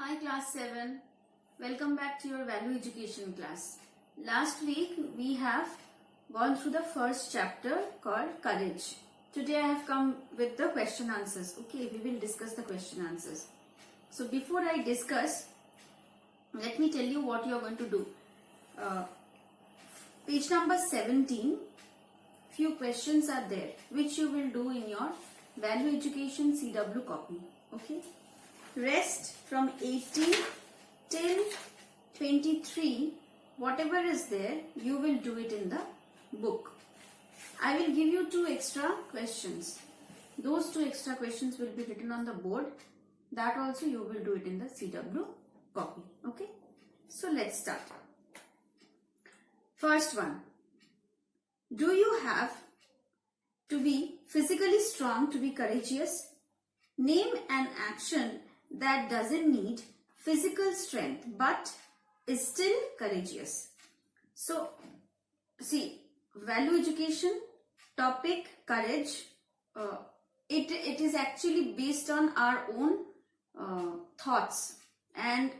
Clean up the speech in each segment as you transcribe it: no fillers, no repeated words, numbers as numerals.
Hi class 7, welcome back to your value education class. Last week we have gone through the first chapter called courage. Today I have come with the question answers. Okay, we will discuss the question answers. So before I discuss, let me tell you what you are going to do. Page number 17, few questions are there which you will do in your value education CW copy. Okay. Rest from 18 till 23, whatever is there, you will do it in the book. I will give you 2 extra questions. Those 2 extra questions will be written on the board. That also you will do it in the CW copy. Okay. So let's start. First one. Do you have to be physically strong to be courageous? Name an action that doesn't need physical strength but is still courageous. So, see, value education, topic courage, it is actually based on our own thoughts and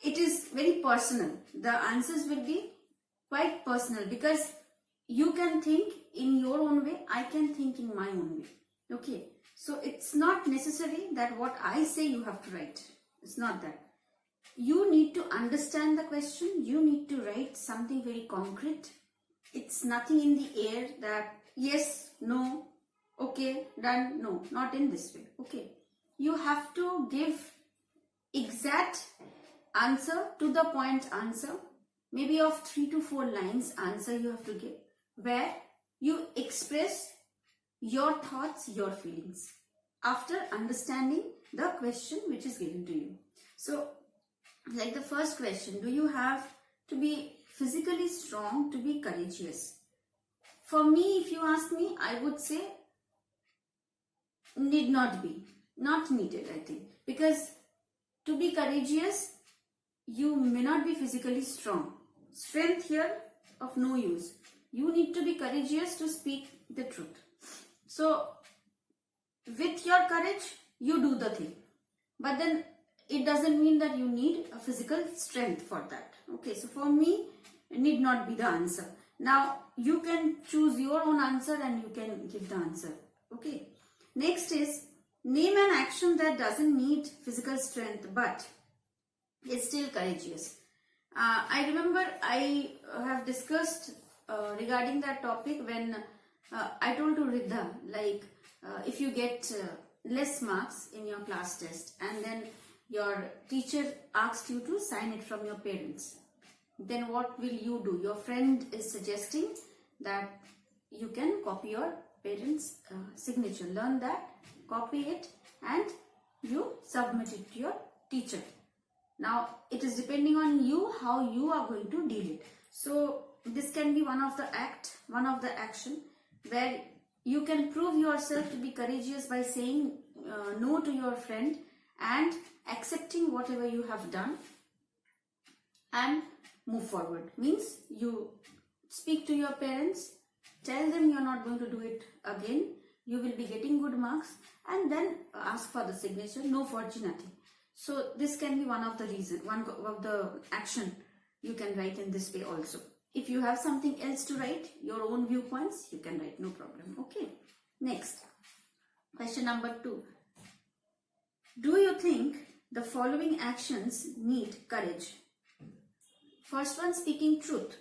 it is very personal. The answers will be quite personal because you can think in your own way, I can think in my own way. Okay. So it's not necessary that what I say you have to write. It's not that. You need to understand the question. You need to write something very concrete. It's nothing in the air that yes, no, okay, done. No, not in this way. Okay. You have to give exact answer, to the point answer. Maybe of 3 to 4 lines answer you have to give. Where you express your thoughts, your feelings after understanding the question which is given to you. So, like the first question, do you have to be physically strong to be courageous? For me, if you ask me, I would say need not be, not needed, I think, because to be courageous, you may not be physically strong. Strength here of no use. You need to be courageous to speak the truth. So, with your courage, you do the thing. But then, it doesn't mean that you need a physical strength for that. Okay, so for me, it need not be the answer. Now, you can choose your own answer and you can give the answer. Okay. Next is, name an action that doesn't need physical strength but is still courageous. I remember I have discussed regarding that topic when I told to Riddha, like if you get less marks in your class test and then your teacher asks you to sign it from your parents, then what will you do? Your friend is suggesting that you can copy your parents' signature. Learn that, copy it and you submit it to your teacher. Now, it is depending on you how you are going to deal it. So, this can be one of the action where you can prove yourself to be courageous by saying no to your friend and accepting whatever you have done and move forward. Means you speak to your parents, tell them you are not going to do it again, you will be getting good marks and then ask for the signature, no fortunately. So this can be one of the action you can write in this way also. If you have something else to write, your own viewpoints, you can write, no problem. Okay. Next, question number 2. Do you think the following actions need courage? First one, speaking truth.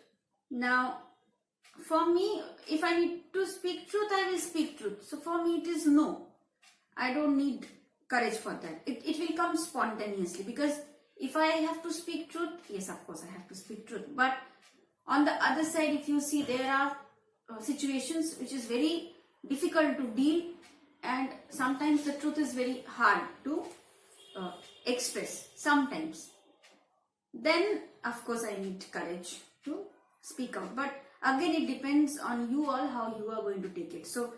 Now, for me, if I need to speak truth, I will speak truth. So for me, it is no. I don't need courage for that. It will come spontaneously because if I have to speak truth, yes, of course, I have to speak truth. But on the other side, if you see, there are situations which is very difficult to deal and sometimes the truth is very hard to express, sometimes. Then, of course, I need courage to speak out. But again, it depends on you all how you are going to take it. So,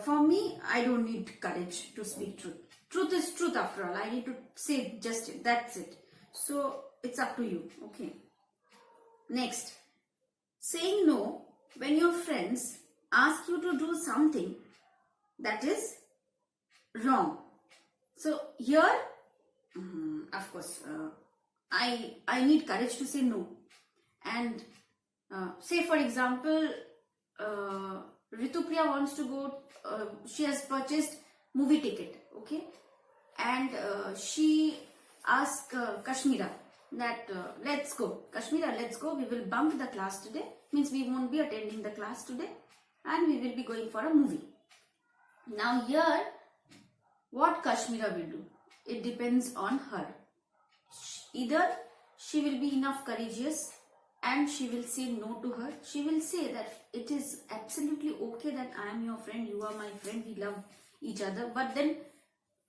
for me, I don't need courage to speak truth. Truth is truth after all. I need to say just it. That's it. So, it's up to you. Okay. Next. Saying no when your friends ask you to do something that is wrong. So here of course, I need courage to say no. And say for example, Ritupriya wants to go, she has purchased movie ticket, okay, and she asked Kashmira that let's go, Kashmira, let's go, we will bunk the class today, means we won't be attending the class today and we will be going for a movie. Now here, what Kashmira will do? It depends on her. Either she will be enough courageous and she will say no to her. She will say that it is absolutely okay that I am your friend, you are my friend, we love each other. But then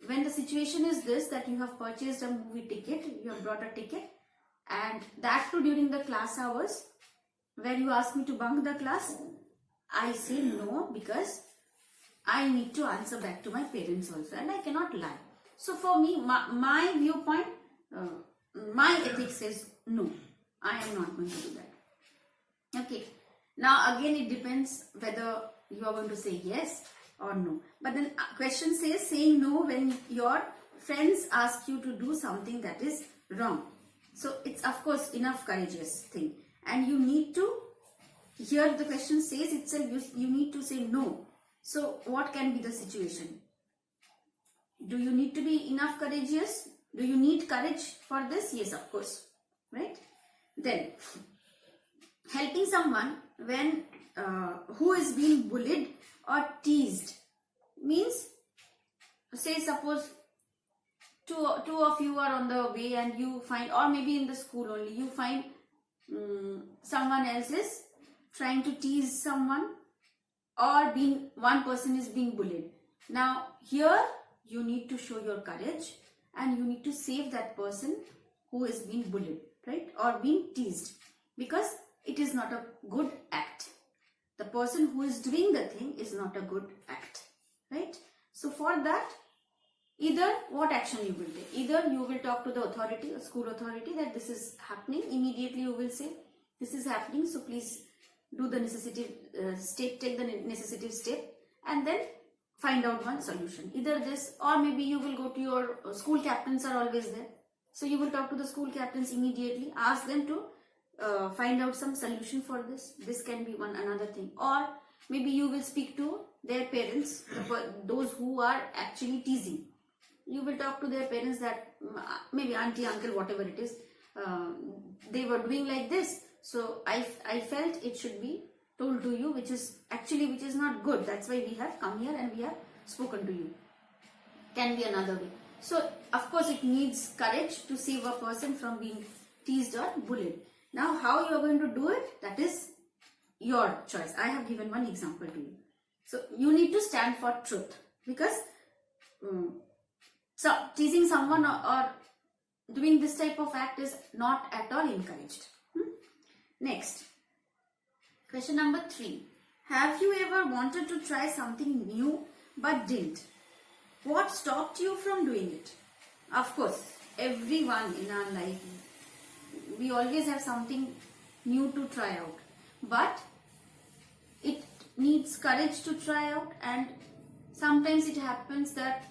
when the situation is this, that you have purchased a movie ticket, you have brought a ticket, and that too during the class hours, where you ask me to bunk the class, I say no, because I need to answer back to my parents also, and I cannot lie. So for me, my viewpoint, my ethics says no, I am not going to do that. Okay. Now again, it depends whether you are going to say yes or no. But then question says saying no when your friends ask you to do something that is wrong. So it's of course enough courageous thing, and you need to, here the question says itself, you need to say no. So what can be the situation? Do you need to be enough courageous? Do you need courage for this? Yes, of course, right? Then helping someone when who is being bullied or teased means, say suppose two of you are on the way and you find, or maybe in the school only, you find someone else is trying to tease someone, or one person is being bullied. Now here you need to show your courage and you need to save that person who is being bullied, right, or being teased, because it is not a good act. The person who is doing the thing is not a good act, right? So for that, either what action you will take? Either you will talk to the authority, a school authority, that this is happening. Immediately you will say this is happening, so please do the necessary step, take the necessary step, and then find out one solution. Either this, or maybe you will go to your school captains are always there. So you will talk to the school captains immediately, ask them to find out some solution for this. This can be another thing. Or maybe you will speak to their parents, for those who are actually teasing. You will talk to their parents that maybe auntie, uncle, whatever it is, they were doing like this. So I felt it should be told to you, which is not good. That's why we have come here and we have spoken to you. Can be another way. So of course it needs courage to save a person from being teased or bullied. Now how you are going to do it, that is your choice. I have given one example to you. So you need to stand for truth, because so teasing someone or doing this type of act is not at all encouraged. Next, question number 3. Have you ever wanted to try something new but didn't? What stopped you from doing it? Of course, everyone in our life, we always have something new to try out, but it needs courage to try out. And sometimes it happens that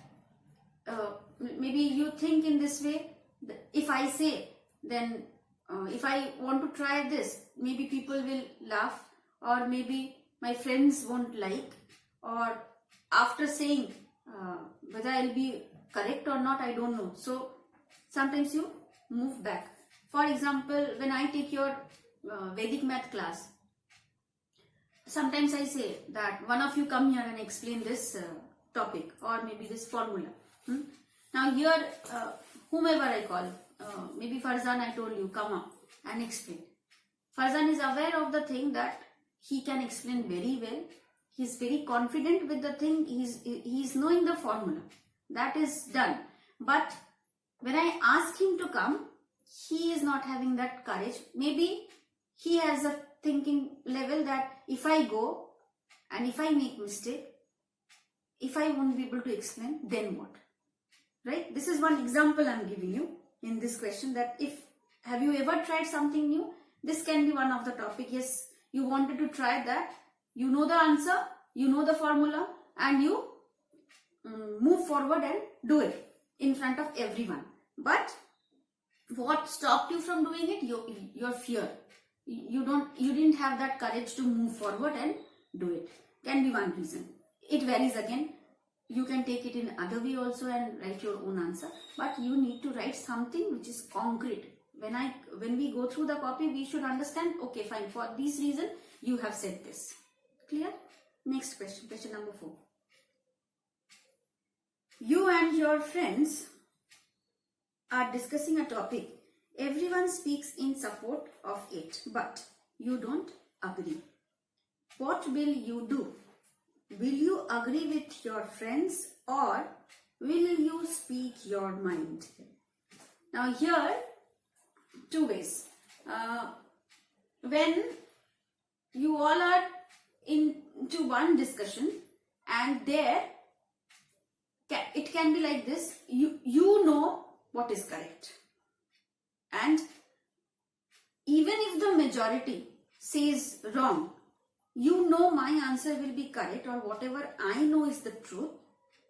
maybe you think in this way, if I say, then if I want to try this, maybe people will laugh, or maybe my friends won't like, or after saying whether I'll be correct or not, I don't know. So sometimes you move back. For example, when I take your Vedic math class, sometimes I say that one of you come here and explain this topic, or maybe this formula. Now here, whomever I call, maybe Farzan, I told you, come up and explain. Farzan is aware of the thing that he can explain very well. He is very confident with the thing. He is knowing the formula. That is done. But when I ask him to come, he is not having that courage. Maybe he has a thinking level that if I go and if I make mistake, if I won't be able to explain, then what? Right? This is one example I am giving you in this question, that have you ever tried something new? This can be one of the topic. Yes, you wanted to try that. You know the answer, you know the formula, and you move forward and do it in front of everyone. But what stopped you from doing it? Your fear. You didn't have that courage to move forward and do it. Can be one reason. It varies again. You can take it in other way also and write your own answer. But you need to write something which is concrete. When we go through the copy, we should understand, okay, fine, for this reason, you have said this. Clear? Next question, question number 4. You and your friends are discussing a topic. Everyone speaks in support of it, but you don't agree. What will you do? Will you agree with your friends or will you speak your mind? Now here, 2 ways. When you all are into one discussion and there it can be like this, you know what is correct, and even if the majority says wrong, you know my answer will be correct or whatever I know is the truth,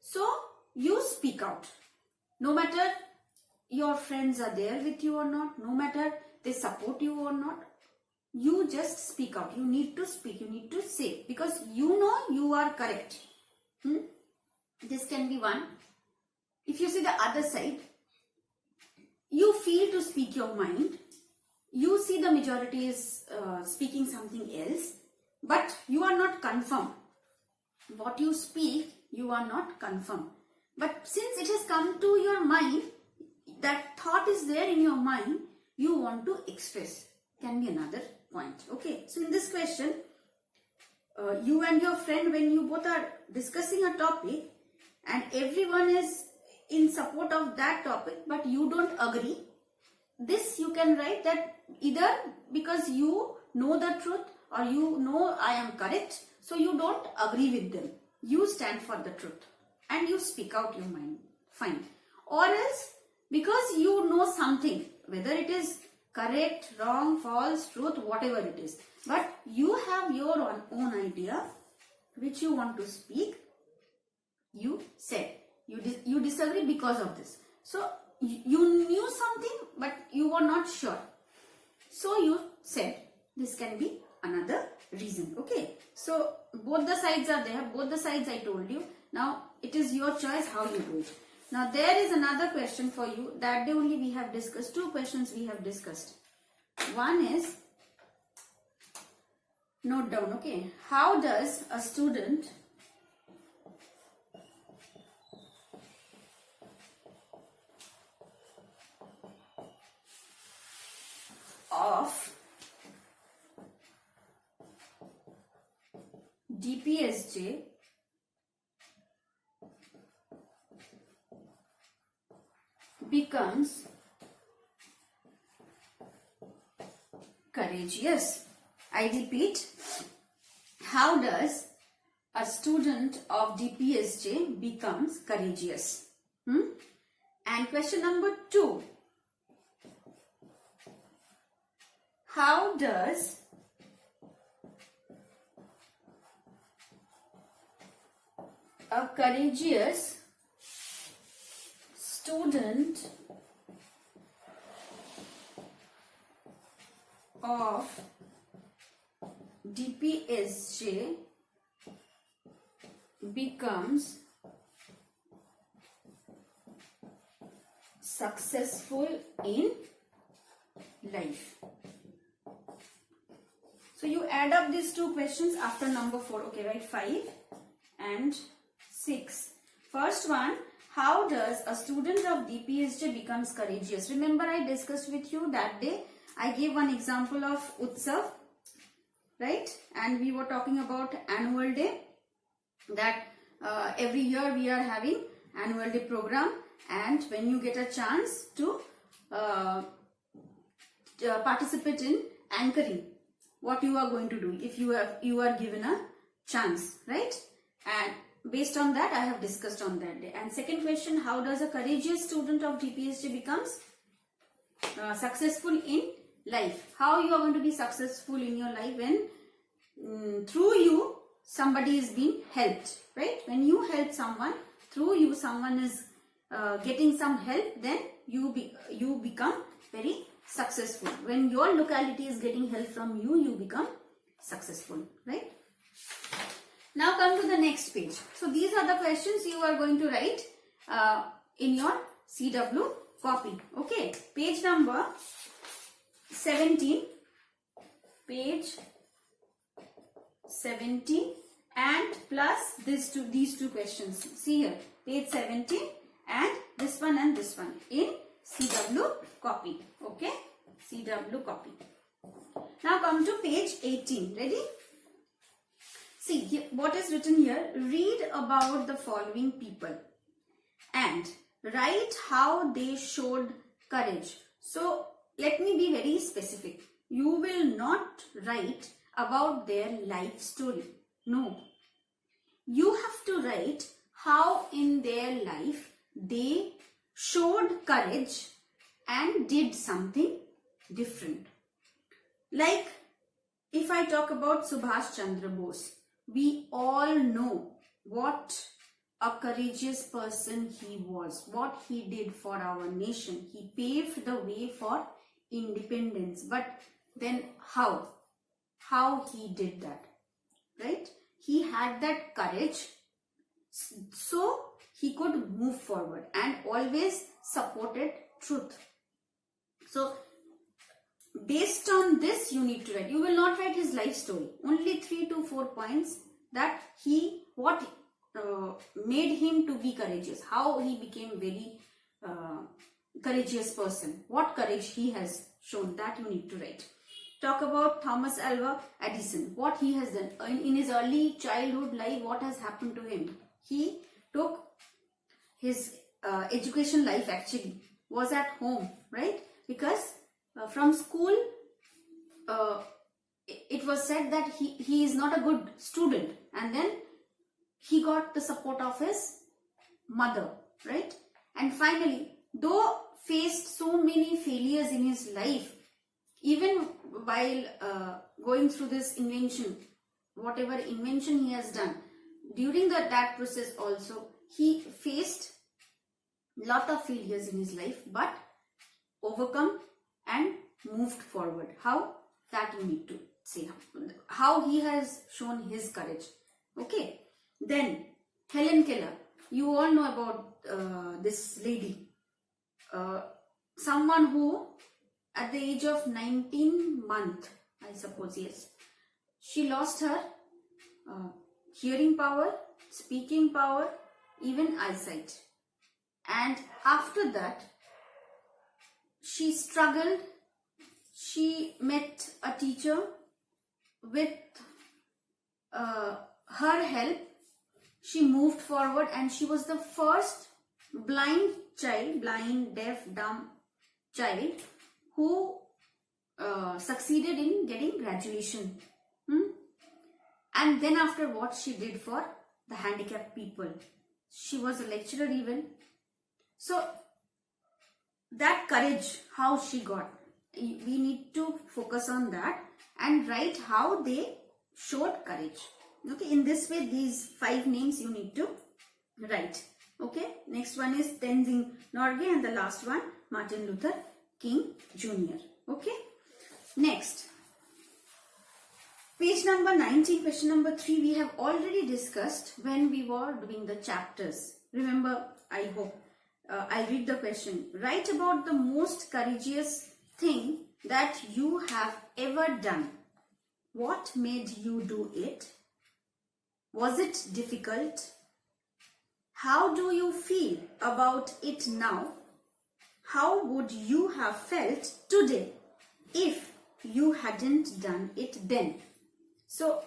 so you speak out. No matter your friends are there with you or not, no matter they support you or not, you just speak out. You need to speak, you need to say, because you know you are correct. This can be one. If you see the other side, you feel to speak your mind, you see the majority is speaking something else, but you are not confirmed. What you speak, you are not confirmed. But since it has come to your mind, that thought is there in your mind, you want to express. Can be another point. Okay, so in this question, you and your friend, when you both are discussing a topic and everyone is in support of that topic, but you don't agree, this you can write that either because you know the truth or you know I am correct, so you don't agree with them. You stand for the truth and you speak out your mind. Fine. Or else because you know something, whether it is correct, wrong, false, truth, whatever it is, but you have your own idea which you want to speak, you said. You disagree because of this. So you knew something but you were not sure. So you said. This can be another reason. Okay. So both the sides are there. Both the sides I told you. Now it is your choice how you do it. Now there is another question for you. That day only we have discussed. 2 questions we have discussed. One is, note down, okay. How does a student of DPSJ becomes courageous? I repeat, how does a student of DPSJ becomes courageous? And question number 2, how does a courageous student of DPSJ becomes successful in life? So you add up these 2 questions after number 4. Okay, right? 5 and 6. First one, how does a student of DPSJ becomes courageous? Remember I discussed with you that day. I gave one example of Utsav, right? And we were talking about annual day, that every year we are having annual day program, and when you get a chance to participate in anchoring, what you are going to do if you are given a chance, right? And based on that I have discussed on that day. And second question, how does a courageous student of DPSJ becomes successful in life? How you are going to be successful in your life when through you somebody is being helped, right? When you help someone, through you someone is getting some help, then you become very successful. When your locality is getting help from you, you become successful, right? Now come to the next page. So these are the questions you are going to write in your CW copy. Okay, page number 17, page 17 and plus these two questions. See here, page 17 and this one in CW copy. Okay, CW copy. Now come to page 18. Ready? See here, what is written here. Read about the following people and write how they showed courage. So let me be very specific. You will not write about their life story. No. You have to write how in their life they showed courage and did something different. Like if I talk about Subhash Chandra Bose, we all know what a courageous person he was, what he did for our nation. He paved the way for independence. But then how he did that, right? He had that courage, so he could move forward and always supported truth. So based on this, you need to write. You will not write his life story. Only 3 to 4 points that what made him to be courageous, how he became very courageous person, what courage he has shown, that you need to write. Talk about Thomas Alva Edison, what he has done in his early childhood life, what has happened to him. He took his education life actually was at home, right? Because from school it was said that he is not a good student, and then he got the support of his mother, right? And finally, though faced so many failures in his life, even while going through this invention, whatever invention he has done, during that process also, he faced lot of failures in his life, but overcome and moved forward. How? That you need to see how he has shown his courage. Okay. Then Helen Keller, you all know about this lady, someone who at the age of 19 months, I suppose, yes, she lost her hearing power, speaking power, even eyesight. And after that, she struggled. She met a teacher. With her help, she moved forward, and she was the first blind, deaf, dumb child who succeeded in getting graduation. And then after what she did for the handicapped people, she was a lecturer even. So that courage, how she got, we need to focus on that and write how they showed courage. Okay, in this way, these 5 names you need to write. Okay, next one is Tenzing Norgay, and the last one Martin Luther King Jr. Okay, next, page number 19, question number 3, we have already discussed when we were doing the chapters. Remember, I hope. I'll read the question. Write about the most courageous thing that you have ever done. What made you do it? Was it difficult? How do you feel about it now? How would you have felt today if you hadn't done it then? So,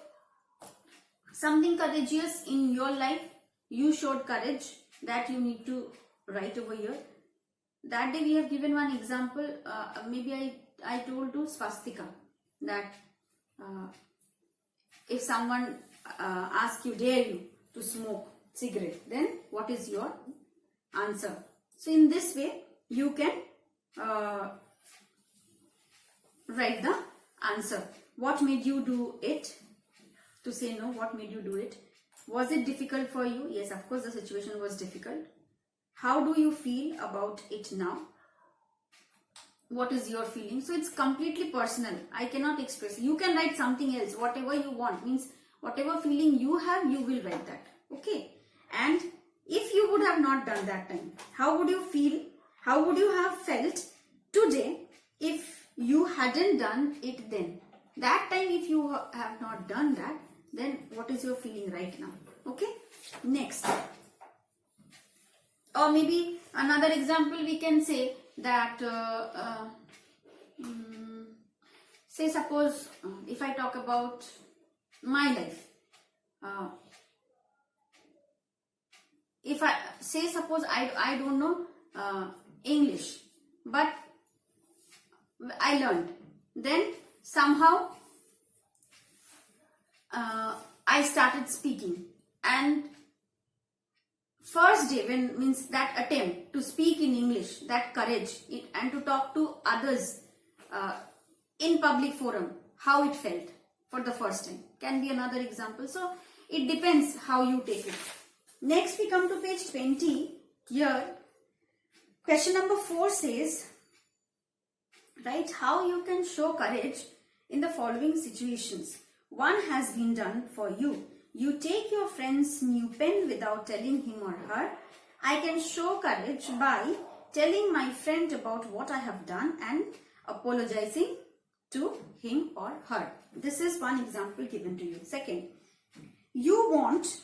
something courageous in your life, you showed courage, that you need to write over here. That day we have given one example, maybe I told to swastika, that if someone asks you, dare you to smoke cigarette, then what is your answer? So in this way you can write the answer. What made you do it? To say no, what made you do it? Was it difficult for you? Yes, of course the situation was difficult. how do you feel about it now? What is your feeling? So it's completely personal. I cannot express. You can write something else, whatever you want. Means whatever feeling you have, you will write that. Okay. And if you would have not done that time, how would you feel? How would you have felt today if you hadn't done it then? That time, if you have not done that, then what is your feeling right now? Okay. Next. Or maybe another example we can say that, say suppose if I talk about my life, if I say suppose I don't know English, but I learned, then somehow I started speaking, and first day when means that attempt to speak in English, that courage and to talk to others in public forum, how it felt for the first time can be another example. So it depends how you take it. Next we come to page 20. Here question number 4 says, write how you can show courage in the following situations. One has been done for you. You take your friend's new pen without telling him or her. I can show courage by telling my friend about what I have done and apologizing to him or her. This is one example given to you. Second, you want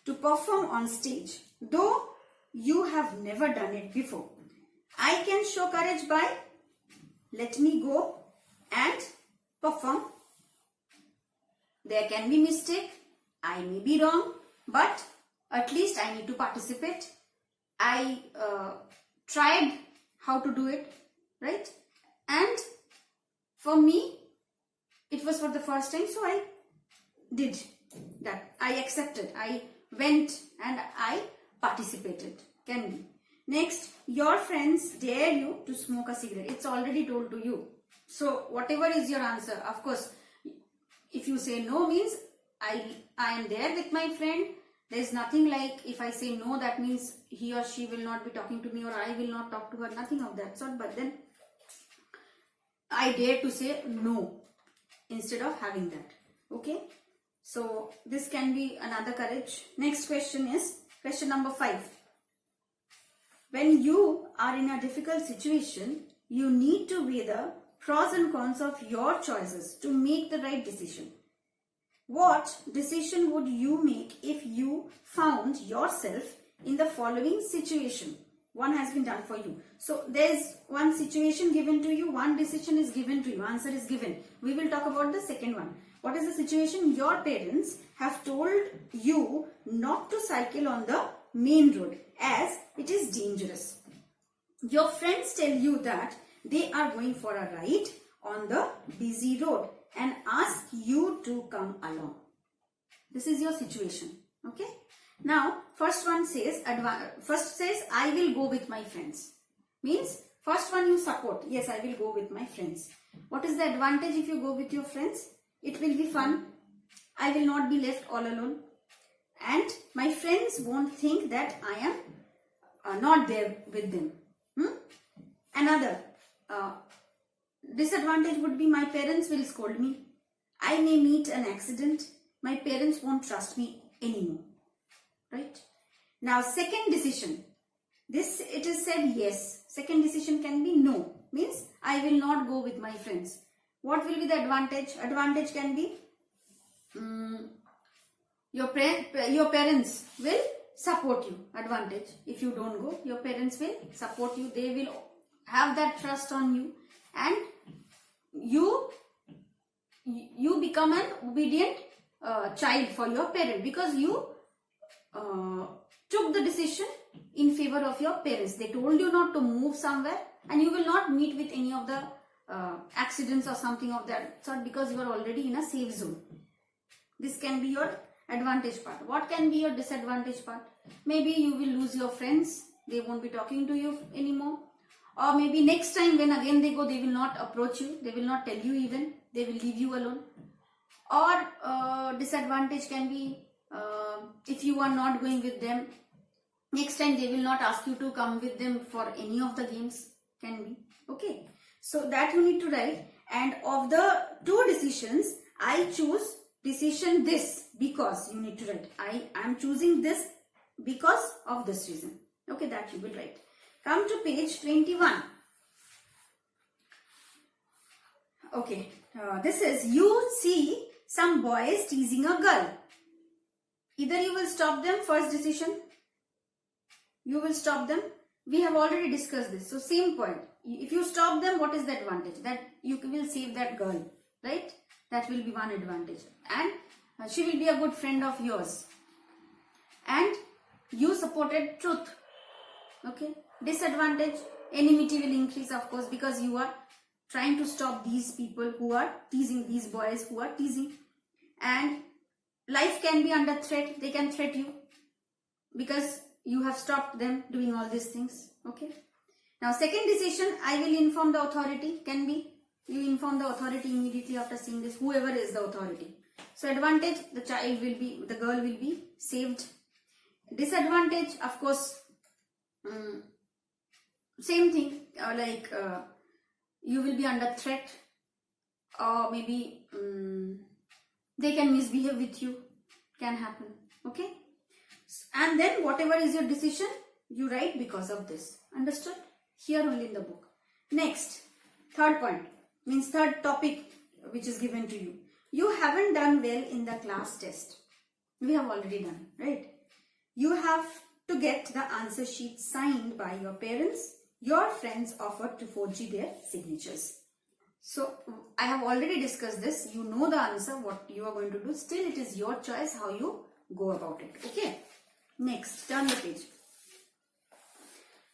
to perform on stage, though you have never done it before. I can show courage by let me go and perform. There can be mistake. I may be wrong, but at least I need to participate. I tried how to do it, right? And for me, it was for the first time, so I did that. I accepted. I went and I participated. Can be. Next, your friends dare you to smoke a cigarette. It's already told to you. So whatever is your answer, of course, if you say no means I am there with my friend. There is nothing like if I say no, that means he or she will not be talking to me or I will not talk to her. Nothing of that sort. But then I dare to say no instead of having that. Okay. So this can be another courage. Next question is question number 5. When you are in a difficult situation, you need to weigh the pros and cons of your choices to make the right decision. What decision would you make if you found yourself in the following situation? One has been done for you. So there is one situation given to you, one decision is given to you, answer is given. We will talk about the second one. What is the situation? Your parents have told you not to cycle on the main road as it is dangerous. Your friends tell you that they are going for a ride on the busy road and ask you to come along. This is your situation. Okay. Now, first says I will go with my friends. Means first one you support. Yes, I will go with my friends. What is the advantage if you go with your friends? It will be fun. I will not be left all alone. And my friends won't think that I am not there with them. Another disadvantage would be my parents will scold me. I may meet an accident. My parents won't trust me anymore. Right? Now, second decision. It is said yes. Second decision can be no. Means I will not go with my friends. What will be the advantage? Advantage can be your parents will support you. Advantage. If you don't go, your parents will support you. They will have that trust on you. And you become an obedient child for your parent because you took the decision in favor of your parents. They told you not to move somewhere and you will not meet with any of the accidents or something of that sort because you are already in a safe zone. This can be your advantage part. What can be your disadvantage part? Maybe you will lose your friends. They won't be talking to you anymore. Or maybe next time when again they go, they will not approach you. They will not tell you even. They will leave you alone. Or disadvantage can be if you are not going with them, Next time they will not ask you to come with them for any of the games. Can be. Okay. So that you need to write. And of the two decisions, I choose decision this because you need to write. I am choosing this because of this reason. Okay, that you will write. Come to page 21. Okay, this is you see some boys teasing a girl. Either you will stop them, first decision. You will stop them. We have already discussed this. So same point. If you stop them, what is the advantage? That you will save that girl, right? That will be one advantage. And she will be a good friend of yours. And you supported truth. Okay. Disadvantage, enmity will increase, of course, because you are trying to stop these people who are teasing, these boys who are teasing. And life can be under threat. They can threat you because you have stopped them doing all these things. Okay. Now, second decision, I will inform the authority. Can be you inform the authority immediately after seeing this, whoever is the authority. So, advantage, the girl will be saved. Disadvantage, of course, same thing, you will be under threat, or maybe they can misbehave with you, can happen. Okay. And then whatever is your decision, you write because of this. Understood? Here only in the book. Next, third point, means third topic which is given to you. You haven't done well in the class test. We have already done, right? You have to get the answer sheet signed by your parents. Your friends offered to forge their signatures. So, I have already discussed this. You know the answer, what you are going to do. Still, it is your choice how you go about it. Okay. Next, turn the page.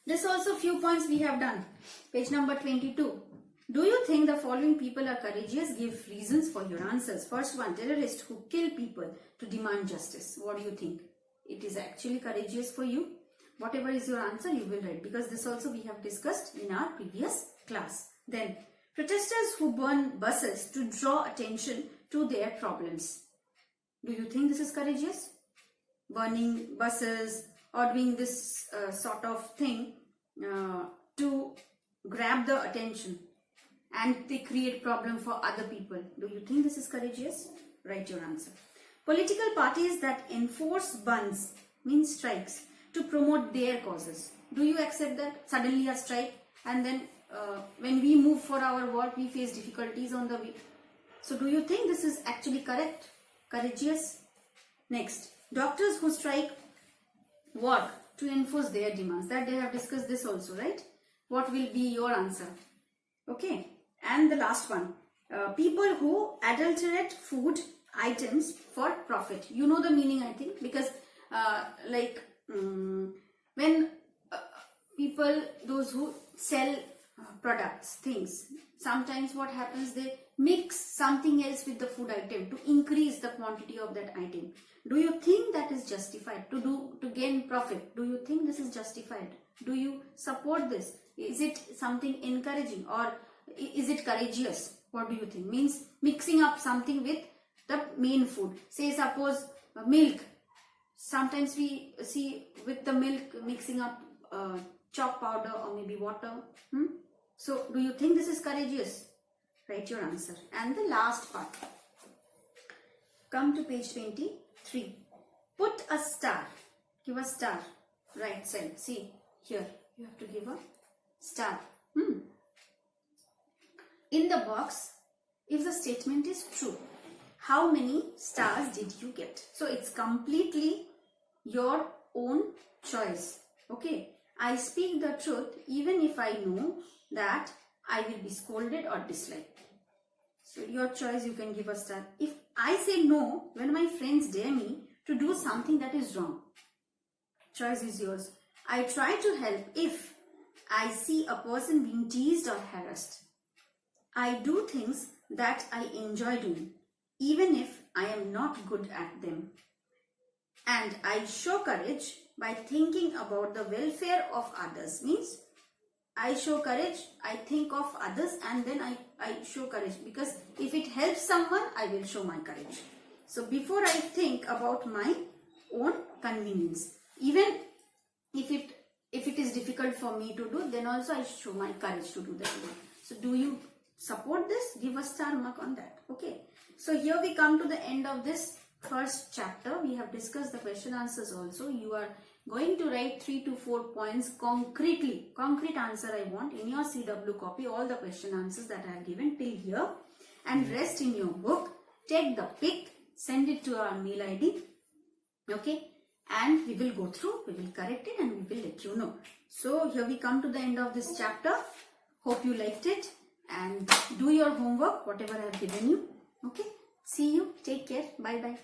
This also few points we have done. Page number 22. Do you think the following people are courageous? Give reasons for your answers. First one, terrorist who kill people to demand justice. What do you think? It is actually courageous for you. Whatever is your answer, you will write, because this also we have discussed in our previous class. Then, protesters who burn buses to draw attention to their problems. Do you think this is courageous? Burning buses or doing this sort of thing to grab the attention, and they create problem for other people. Do you think this is courageous? Write your answer. Political parties that enforce bans, means strikes, to promote their causes. Do you accept that? Suddenly a strike, and then when we move for our work, we face difficulties on the way. So do you think this is actually correct? Courageous? Next, doctors who strike work to enforce their demands. That they have discussed this also, right? What will be your answer? Okay. And the last one, people who adulterate food items for profit. You know the meaning, I think, because when people, those who sell products, things, sometimes what happens, they mix something else with the food item to increase the quantity of that item. Do you think that is justified to gain profit? Do you think this is justified? Do you support this? Is it something encouraging, or is it courageous? What do you think? Means mixing up something with the main food. Say suppose milk. Sometimes we see with the milk mixing up chalk powder or maybe water. So do you think this is courageous? Write your answer. And the last part. Come to page 23. Put a star. Give a star. Right side. See here. You have to give a star. In the box, if the statement is true, how many stars did you get? So it's completely your own choice. Okay. I speak the truth even if I know that I will be scolded or disliked. So your choice, you can give a star. If I say no when my friends dare me to do something that is wrong, choice is yours. I try to help if I see a person being teased or harassed. I do things that I enjoy doing, even if I am not good at them. And I show courage by thinking about the welfare of others. Means I show courage, I think of others, and then I show courage, because if it helps someone, I will show my courage. So before I think about my own convenience, even if it is difficult for me to do, then also I show my courage to do that work. So do you support this? Give a star mark on that. Okay. So here we come to the end of this first chapter. We have discussed the question answers also. You are going to write 3 to 4 points concrete answer I want in your CW copy, all the question answers that I have given till here, and rest in your book. Take the pic, send it to our mail ID. Okay. And we will go through, we will correct it, and we will let you know. So here we come to the end of this chapter. Hope you liked it, and do your homework, whatever I have given you. Okay. See you. Take care. Bye bye.